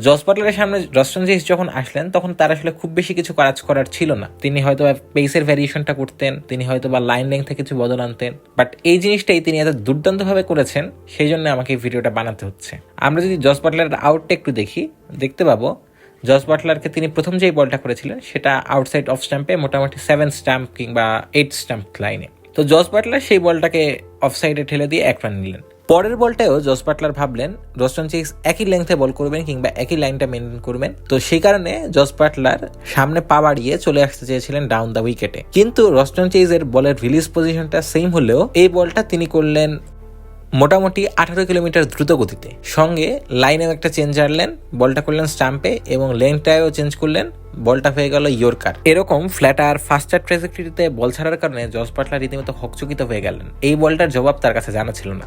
Jos বাটলারের সামনে Roston Chase যখন আসলেন তখন তার আসলে খুব বেশি কিছু কাজ করার ছিল না। তিনি হয়তো পেসের ভ্যারিয়েশনটা করতেন, তিনি হয়তো বা লাইন লেংথে কিছু বদল আনতেন, বাট এই জিনিসটাই তিনি এত দুর্দান্তভাবে করেছেন, সেই জন্য আমাকে এই ভিডিওটা বানাতে হচ্ছে। আমরা যদি জস বাটলারের আউটটা একটু দেখতে পাবো জস বাটলারকে তিনি প্রথম যেই বলটা করেছিলেন সেটা আউটসাইড অফ স্ট্যাম্পে মোটামুটি 7 স্ট্যাম্প কিংবা 8 স্ট্যাম্প লাইনে। তো জস বাটলার সেই বলটাকে অফ সাইডে ঠেলে দিয়ে 1 রান নিলেন। পরের বলটাও জস বাটলার ভাবলেন রস্টন চেজ একই লেংথে বল করবেন কিংবা একই লাইনটা মেনটেন করবেন, তো সেই কারণে জস বাটলার সামনে পা বাড়িয়ে চলে আসতে চেয়েছিলেন ডাউন দ্য উইকেটে। কিন্তু রস্টন চেজের বলের রিলিজ পজিশনটা সেম হলেও এই বলটা তিনি করলেন মোটামুটি 18 কিলোমিটার দ্রুত গতিতে, সঙ্গে লাইনেও একটা চেঞ্জ আনলেন, বলটা করলেন স্টাম্পে এবং লেন্থটাও চেঞ্জ করলেন, বলটা হয়ে গেল ইয়র্কার। এরকম ফ্ল্যাটার ফাস্টার ট্রেজেক্টরিতে বল ছাড়ার কারণে জস বাটলার রীতিমতো হকচকিত হয়ে গেলেন। এই বলটার জবাব তার কাছে জানা ছিল না।